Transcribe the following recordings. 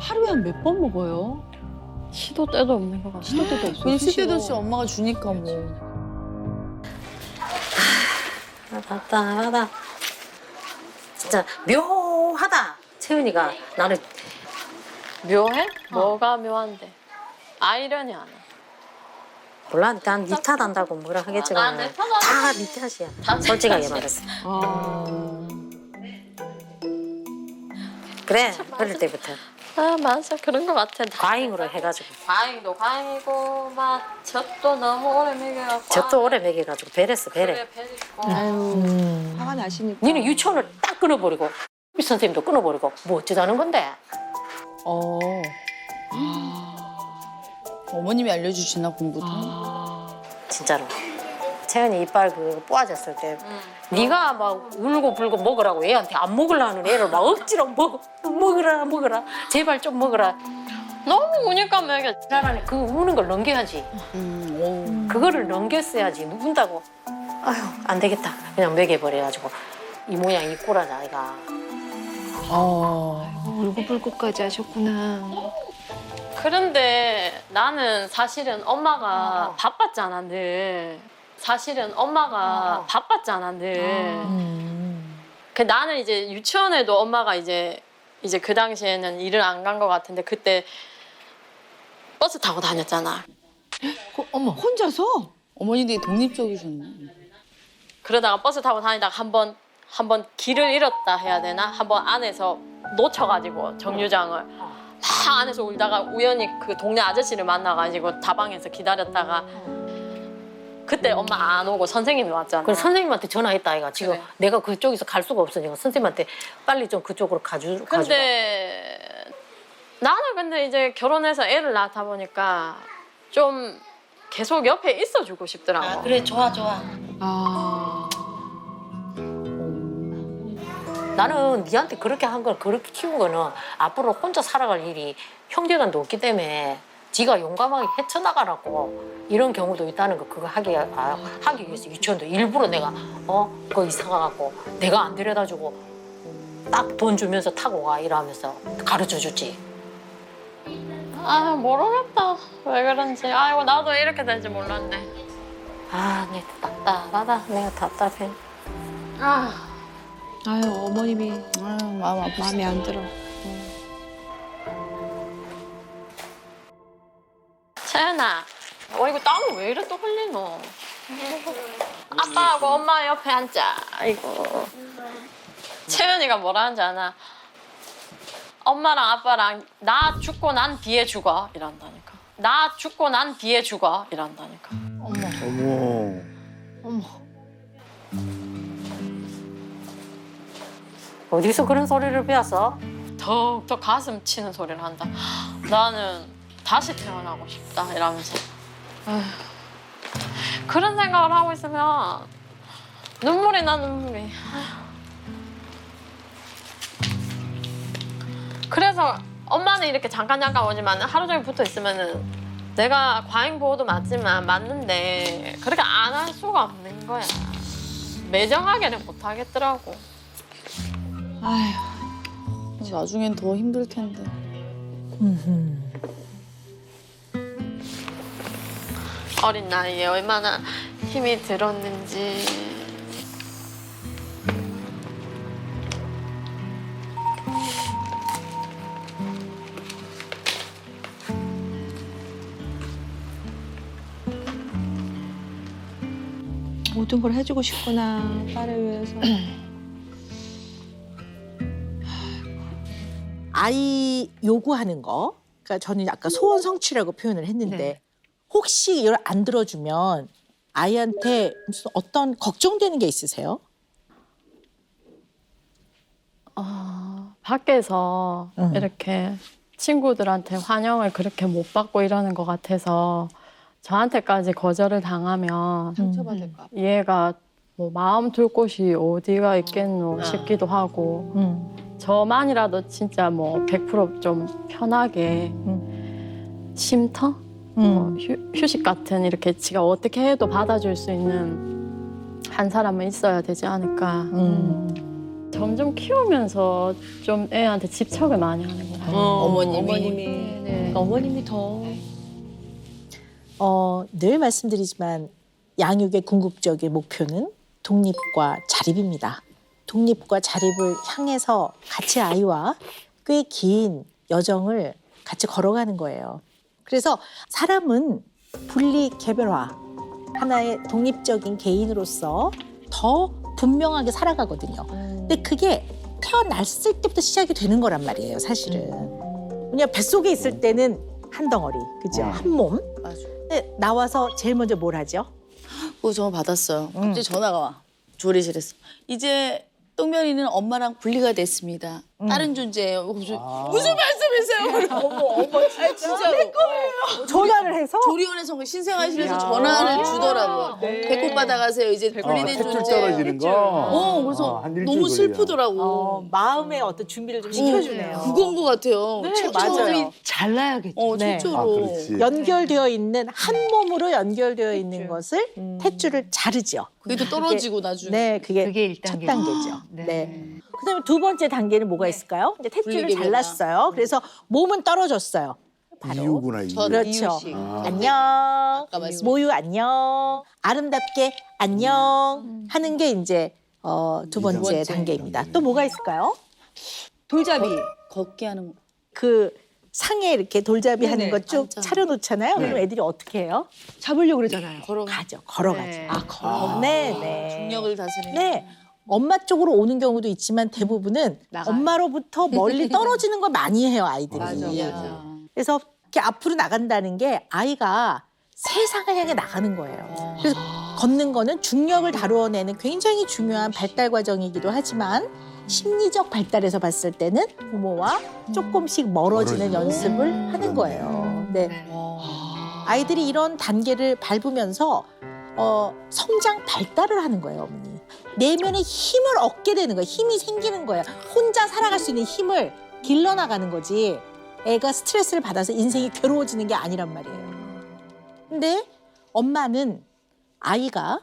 하루에 한 몇 번 먹어요? 시도 때도 없는 것 같아. 시도 때도 없어. 그냥 시대도 없이 엄마가 주니까 뭐. 답답하다. 진짜 묘하다. 채은이가 나를 묘해? 뭐가 묘한데? 아이러니하네. 몰라. 난 니 탓한다고 뭐라 하겠지만 내 탓 아니야. 다니 탓이야. 다 솔직하게 탓이야. 말했어. 아. 그래. 어릴 때부터 아 맞아 그런 것 같아. 과잉으로 해가지고 과잉도 과잉이고 막 젖도 너무 오래 먹여갖고. 젖도 오래 먹여가지고 배렸어 배려. 그래 배리고. 아유, 화가 나시니까. 니는 유치원을 딱 끊어버리고 우리 선생님도 끊어버리고 뭐 어쩌자는 건데? 어. 어머님이 알려주시나 공부도. 진짜로. 채은이 이빨 그 뽑아졌을 때 네가 막 울고 불고 먹으라고 애한테 안 먹으려는 애를 막 억지로 먹으라 제발 좀 먹으라. 너무 우니까 먹여. 나라니 그 우는 걸 넘겨야지. 오. 그거를 넘겼어야지. 누군다고. 아휴 안 되겠다. 그냥 먹여버려가지고 이 모양 이 꼴하자 아이가. 울고불고까지 하셨구나. 그런데 나는 사실은 엄마가 바빴잖아 늘. 사실은 엄마가 바빴잖아 늘. 그 나는 이제 유치원에도 엄마가 이제 그 당시에는 일을 안 간 것 같은데 그때 버스 타고 다녔잖아. 어머, 혼자서? 어머니 되게 독립적이셨네. 그러다가 버스 타고 다니다가 한번 길을 잃었다 해야 되나? 한번 안에서 놓쳐가지고 정류장을 막 안에서 울다가 우연히 그 동네 아저씨를 만나가지고 다방에서 기다렸다가 그때 엄마 안 오고 선생님이 왔잖아. 그래서 선생님한테 전화했다 아이가. 지금 그래. 내가 그쪽에서 갈 수가 없으니까 선생님한테 빨리 좀 그쪽으로 가주라. 근데 나는 근데 이제 결혼해서 애를 낳다 보니까 좀 계속 옆에 있어주고 싶더라고. 아 그래 좋아. 아. 나는 니한테 그렇게 한 걸 그렇게 키운 거는 앞으로 혼자 살아갈 일이 형제간도 없기 때문에 지가 용감하게 헤쳐나가라고 이런 경우도 있다는 거 그거 하기 위해서 유치원도 일부러 내가 그거 이상하고 내가 안 데려다주고 딱 돈 주면서 타고 가 이러면서 가르쳐 주지. 아 모르겠다 왜 그런지. 아이고 나도 이렇게 될 줄 몰랐네. 아, 내 답답하다. 내가 답답해. 아유, 어머님이 아유 마음 아프시다. 마음에 안 들어. 채연아, 이거 땀을 왜 이래 또 흘리노? 아빠하고 엄마 옆에 앉자. 아이고. 채연이가 뭐라 하는지 아나? 엄마랑 아빠랑 나 죽고 난 뒤에 죽어 이란다니까. 나 죽고 난 뒤에 죽어 이란다니까. 어머. 어머. 어디서 그런 소리를 배웠어? 더욱더 가슴 치는 소리를 한다. 나는 다시 태어나고 싶다 이러면서. 에휴, 그런 생각을 하고 있으면 눈물이 나 눈물이. 그래서 엄마는 이렇게 잠깐 오지만 하루 종일 붙어 있으면은 내가 과잉 보호도 맞는데 그렇게 안 할 수가 없는 거야. 매정하게는 못 하겠더라고. 아휴. 나중엔 더 힘들 텐데. 어린 나이에 얼마나 힘이 들었는지. 모든 걸 해주고 싶구나, 딸을 위해서. 아이 요구하는 거, 그러니까 저는 아까 소원 성취라고 표현을 했는데 네. 혹시 이걸 안 들어주면 아이한테 무슨 어떤 걱정되는 게 있으세요? 밖에서 이렇게 친구들한테 환영을 그렇게 못 받고 이러는 것 같아서 저한테까지 거절을 당하면 상처받을까 봐. 얘가 뭐 마음 둘 곳이 어디가 있겠노 싶기도 하고 저만이라도 진짜 뭐 100% 편하게 쉼터? 뭐 휴식 같은 이렇게 지가 어떻게 해도 받아줄 수 있는 한 사람은 있어야 되지 않을까. 점점 키우면서 좀 애한테 집착을 많이 하는 것 같아요. 어머님이. 네. 어머님이 더. 늘 말씀드리지만 양육의 궁극적인 목표는 독립과 자립입니다. 독립과 자립을 향해서 같이 아이와 꽤 긴 여정을 같이 걸어가는 거예요. 그래서 사람은 분리 개별화, 하나의 독립적인 개인으로서 더 분명하게 살아가거든요. 근데 그게 태어났을 때부터 시작이 되는 거란 말이에요, 사실은. 그냥 뱃속에 있을 때는 한 덩어리, 그죠? 한 몸. 맞아. 근데 나와서 제일 먼저 뭘 하죠? 그거 저 받았어요. 갑자기 전화가 와. 조리실에서. 이제 똥면이는 엄마랑 분리가 됐습니다. 다른 존재예요. 무슨 말씀이세요? 어머. 아니, 진짜로. 전화를 해서? 조리원에서 신생아실에서 전화를 주더라고요. 배꼽 받아가세요. 이제 분리된 탯줄 존재. 떨어지는 거. 그래서 한 일주일 너무 걸려요. 슬프더라고. 마음의 어떤 준비를 좀 시켜주네요. 그건 것 같아요. 네, 최초로. 맞아요. 잘라야겠죠. 네. 최초로. 그렇지. 연결되어 있는 한 몸으로 연결되어 있는 것을 탯줄을 자르죠. 그게 또 떨어지고 나중에. 네, 그게, 그게 첫 1단계. 단계죠. 네. 그다음에 두 번째 단계는 뭐가 있을까요? 이제 탯줄을 분리개별화. 잘랐어요. 그래서 몸은 떨어졌어요. 바로. 이유구나, 이유. 그렇죠. 이유식. 안녕. 말씀- 모유 안녕. 아름답게 안녕. 하는 게 이제 두 번째 번째 단계입니다. 또 뭐가 있을까요? 돌잡이. 걷게 하는 거. 그 상에 이렇게 돌잡이 하는 네네, 거 쭉 앉아. 차려놓잖아요. 그럼 애들이 어떻게 해요? 잡으려고 그러잖아요. 걸어가죠. 네. 네. 중력을 다스리는. 네. 엄마 쪽으로 오는 경우도 있지만 대부분은 나가요. 엄마로부터 멀리 떨어지는 걸 많이 해요, 아이들이. 맞아, 이야. 맞아. 그래서 이렇게 앞으로 나간다는 게 아이가 세상을 향해 나가는 거예요. 그래서 걷는 거는 중력을 다루어내는 굉장히 중요한 발달 과정이기도 하지만 심리적 발달에서 봤을 때는 부모와 조금씩 멀어지는 연습을 하는 거예요. 네. 아이들이 이런 단계를 밟으면서 성장 발달을 하는 거예요, 어머니. 내면의 힘을 얻게 되는 거예요. 힘이 생기는 거예요. 혼자 살아갈 수 있는 힘을 길러나가는 거지. 애가 스트레스를 받아서 인생이 괴로워지는 게 아니란 말이에요. 근데 엄마는 아이가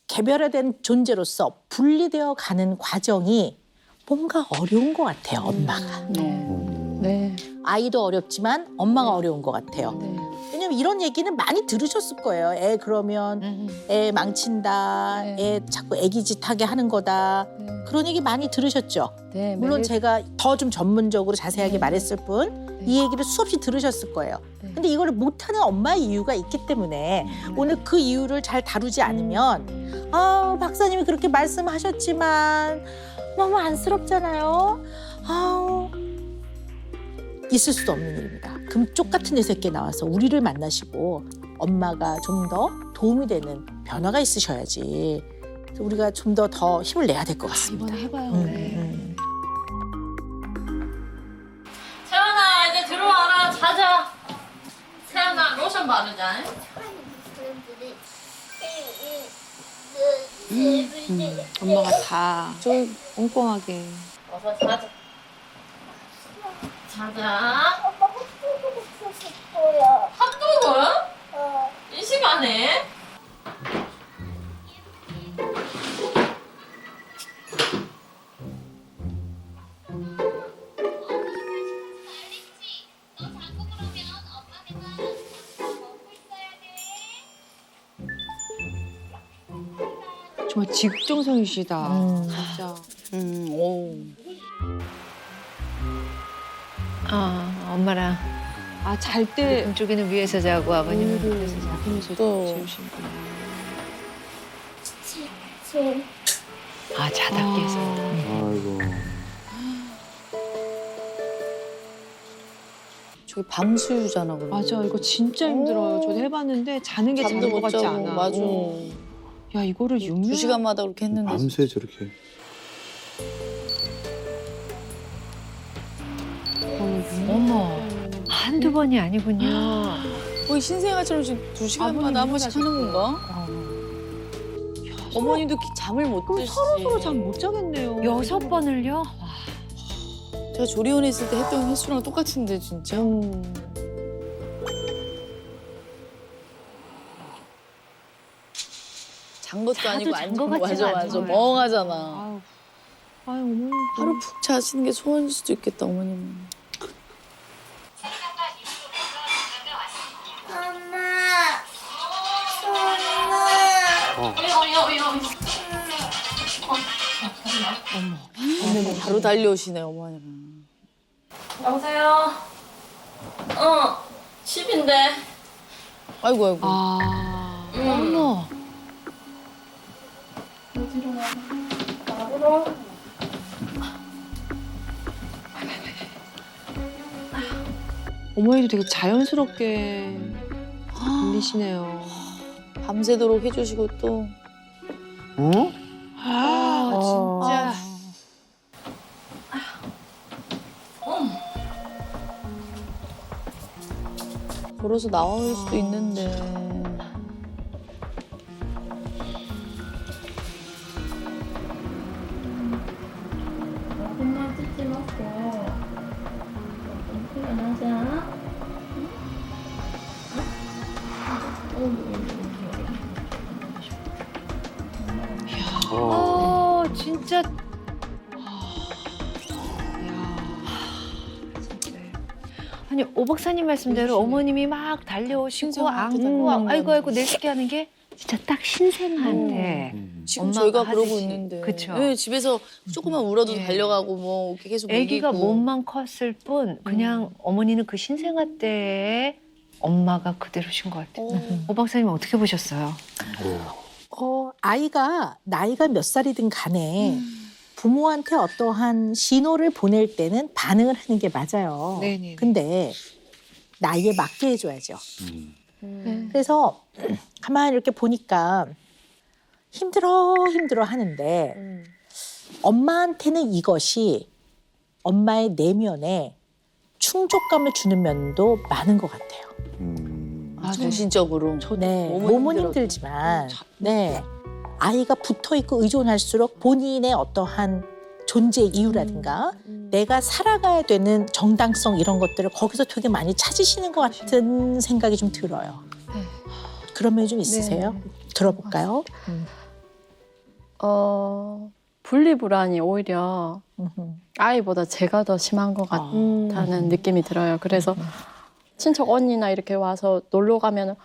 개별화된 존재로서 분리되어 가는 과정이 뭔가 어려운 것 같아요, 엄마가. 네. 아이도 어렵지만 엄마가 어려운 것 같아요. 네. 왜냐면 이런 얘기는 많이 들으셨을 거예요. 애 그러면 애 망친다. 애 자꾸 애기짓하게 하는 거다. 그런 얘기 많이 들으셨죠? 네. 물론 제가 더 좀 전문적으로 자세하게 말했을 뿐 이 얘기를 수없이 들으셨을 거예요. 근데 이거를 못하는 엄마의 이유가 있기 때문에 오늘 그 이유를 잘 다루지 않으면 박사님이 그렇게 말씀하셨지만 너무 안쓰럽잖아요. 있을 수도 없는 일입니다. 금쪽 같은 녀석께 나와서 우리를 만나시고 엄마가 좀 더 도움이 되는 변화가 있으셔야지. 그래서 우리가 좀 더 힘을 내야 될 것 같습니다. 이번에 해봐요. 세연아 이제 들어와라. 자자. 세연아 로션 바르자. 엄마가 다 엉엉하게. 어서 자자. 자자. 핫도그? 이 시간에? 정말 지극정성이시다. 진짜. 오. 엄마랑 잘 때 금쪽이는 위에서 자고 아버님은 밑에서 자고. 하면서 또. 재우시는구나. 자다 깨서. 아이고. 저기 밤수유잖아, 그럼. 맞아, 이거 진짜 힘들어요. 저도 해봤는데 자는 게 잠도 자는 것 못 같지 자고. 않아. 맞아. 야, 이거를 6년. 2시간마다 그렇게 했는데. 밤새 저렇게. 어머, 한두 번이 아니군요. 거의 신생아처럼 지금 2시간마다 한 번씩 하는 건가? 어머님도 잠을 못 그럼 드시지. 서로 잠 못 자겠네요. 6번을요? 제가 조리원에 있을 때 했던 횟수랑 똑같은데, 진짜. 잔 것도 아니고 잔 앉은 것 거. 같지가 맞아, 맞아. 않죠. 멍하잖아. 아유, 아유 어머니. 하루 푹 자시는 게 소원일 수도 있겠다, 어머님은. 어머, 바로 달려오시네, 어머님은. 여보세요? 10인데. 아이고, 아이고. 아. 어머. 어머니도 되게 자연스럽게 들리시네요. 밤새도록 해주시고 또. 어? 아, 진짜. 걸어서 나올 수도 있는데. 엄마 찢지 먹고. 일어나자. 어, 진짜. 아니 오 박사님 말씀대로 어머님이 막 달려오시고 신생아한테 안고 달려오는 아이고 아이고 내쉽게 하는 게 진짜 딱 신생아한테 지금 엄마가 저희가 그러고 하듯이. 있는데. 그쵸. 네, 집에서 조금만 울어도 예. 달려가고 뭐 이렇게 계속 아기가 먹이고. 몸만 컸을 뿐 그냥 어머니는 그 신생아 때의 엄마가 그대로신 것 같아요. 오 박사님 어떻게 보셨어요? 아이가 나이가 몇 살이든 간에 부모한테 어떠한 신호를 보낼 때는 반응을 하는 게 맞아요. 네네. 근데 나이에 맞게 해줘야죠. 음. 그래서 가만히 이렇게 보니까 힘들어 하는데 엄마한테는 이것이 엄마의 내면에 충족감을 주는 면도 많은 것 같아요. 정신적으로. 네, 몸은 몸은 힘들어도. 힘들지만 네, 아이가 붙어 있고 의존할수록 본인의 어떠한 존재 이유라든가 내가 살아가야 되는 정당성 이런 것들을 거기서 되게 많이 찾으시는 것 같은 생각이 좀 들어요. 그런 면이 좀 있으세요? 들어볼까요? 분리불안이 오히려 음흠. 아이보다 제가 더 심한 것 같다는 느낌이 들어요. 그래서 친척 언니나 이렇게 와서 놀러 가면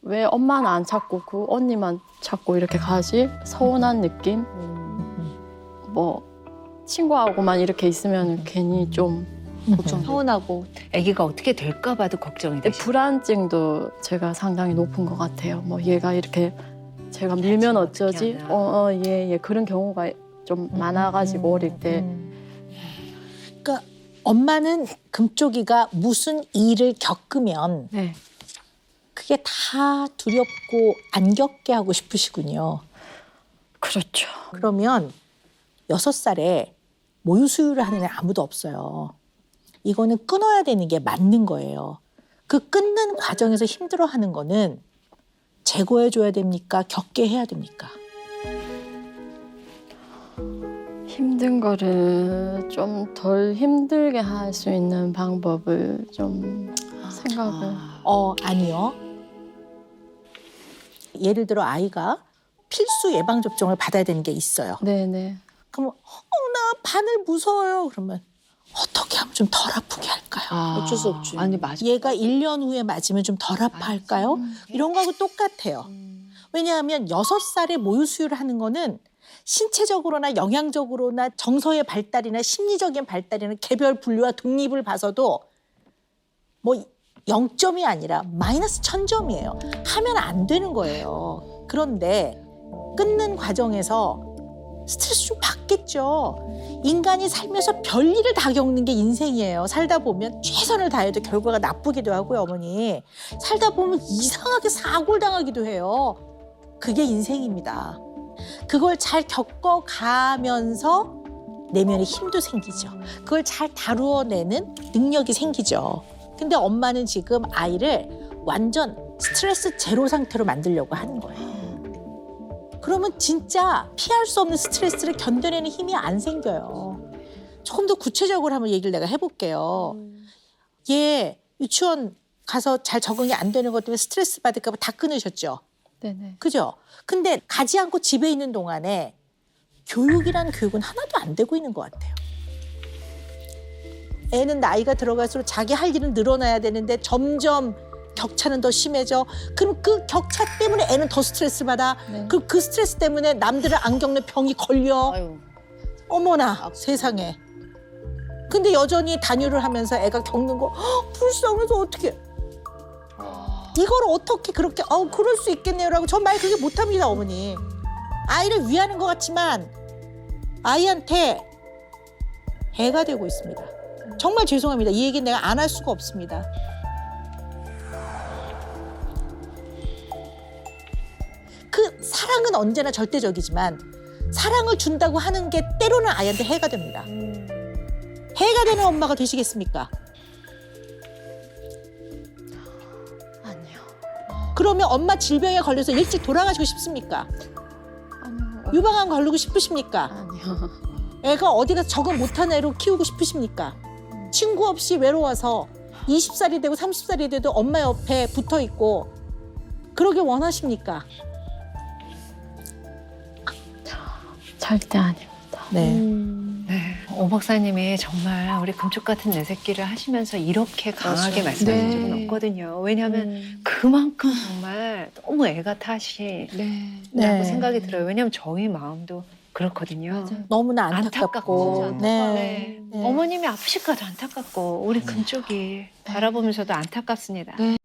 왜 엄마는 안 찾고 그 언니만 찾고 이렇게 가지? 서운한 느낌? 뭐 친구하고만 이렇게 있으면 괜히 좀 서운하고 아기가 어떻게 될까 봐도 걱정이 되시죠. 불안증도 제가 상당히 높은 것 같아요. 뭐 얘가 이렇게 제가 밀면 어쩌지? 예, 그런 경우가 좀 많아가지고 어릴 때. 그러니까 엄마는 금쪽이가 무슨 일을 겪으면 네. 그게 다 두렵고 안 겪게 하고 싶으시군요. 그렇죠. 그러면 6살에 모유 수유를 하는 애 아무도 없어요. 이거는 끊어야 되는 게 맞는 거예요. 그 끊는 과정에서 힘들어하는 거는 제거해줘야 됩니까? 겪게 해야 됩니까? 힘든 거를 좀 덜 힘들게 할 수 있는 방법을 좀 생각을. 아니요. 예를 들어 아이가 필수 예방접종을 받아야 되는 게 있어요. 네네. 그러면 나 바늘 무서워요. 그러면 어떻게 하면 좀 덜 아프게 할까요? 어쩔 수 없지. 아니 맞아. 얘가 1년 후에 맞으면 좀 덜 아파할까요? 이런 거하고 똑같아요. 왜냐하면 6살에 모유 수유를 하는 거는 신체적으로나 영양적으로나 정서의 발달이나 심리적인 발달이나 개별 분류와 독립을 봐서도 뭐 0점이 아니라 마이너스 1000점이에요. 하면 안 되는 거예요. 그런데 끊는 과정에서 스트레스 좀 받겠죠. 인간이 살면서 별일을 다 겪는 게 인생이에요. 살다 보면 최선을 다해도 결과가 나쁘기도 하고요, 어머니. 살다 보면 이상하게 사고를 당하기도 해요. 그게 인생입니다. 그걸 잘 겪어가면서 내면에 힘도 생기죠. 그걸 잘 다루어내는 능력이 생기죠. 근데 엄마는 지금 아이를 완전 스트레스 제로 상태로 만들려고 하는 거예요. 그러면 진짜 피할 수 없는 스트레스를 견뎌내는 힘이 안 생겨요. 조금 더 구체적으로 한번 얘기를 내가 해볼게요. 얘 유치원 가서 잘 적응이 안 되는 것 때문에 스트레스 받을까 봐 다 끊으셨죠? 네네. 그죠? 근데 가지 않고 집에 있는 동안에 교육이란 교육은 하나도 안 되고 있는 것 같아요. 애는 나이가 들어갈수록 자기 할 일은 늘어나야 되는데 점점 격차는 더 심해져. 그럼 그 격차 때문에 애는 더 스트레스 받아. 그럼 그 스트레스 때문에 남들을 안 겪는 병이 걸려. 아유. 어머나 세상에. 근데 여전히 단유를 하면서 애가 겪는 거 불쌍해서 어떻게 이걸 어떻게 그렇게 그럴 수 있겠네요라고 전 말 그게 못합니다 어머니. 아이를 위하는 것 같지만 아이한테 해가 되고 있습니다. 정말 죄송합니다. 이 얘기는 내가 안 할 수가 없습니다. 그 사랑은 언제나 절대적이지만 사랑을 준다고 하는 게 때로는 아이한테 해가 됩니다. 해가 되는 엄마가 되시겠습니까? 아니요. 그러면 엄마 질병에 걸려서 일찍 돌아가시고 싶습니까? 아니요. 유방암 걸리고 싶으십니까? 아니요. 애가 어디 가서 적응 못한 애로 키우고 싶으십니까? 친구 없이 외로워서 20살이 되고 30살이 돼도 엄마 옆에 붙어 있고 그러길 원하십니까? 절대 아닙니다. 네. 네. 오 박사님이 정말 우리 금쪽 같은 내 새끼를 하시면서 이렇게 강하게 맞아요. 말씀하신 네. 적은 없거든요. 왜냐하면 그만큼 정말 너무 애가 탓이라고 네. 생각이 들어요. 왜냐하면 저희 마음도 그렇거든요. 너무나 안타깝고, 안타깝고. 진짜 네. 네. 어머님이 아프실까도 안타깝고 우리 금쪽이 바라보면서도 안타깝습니다. 네.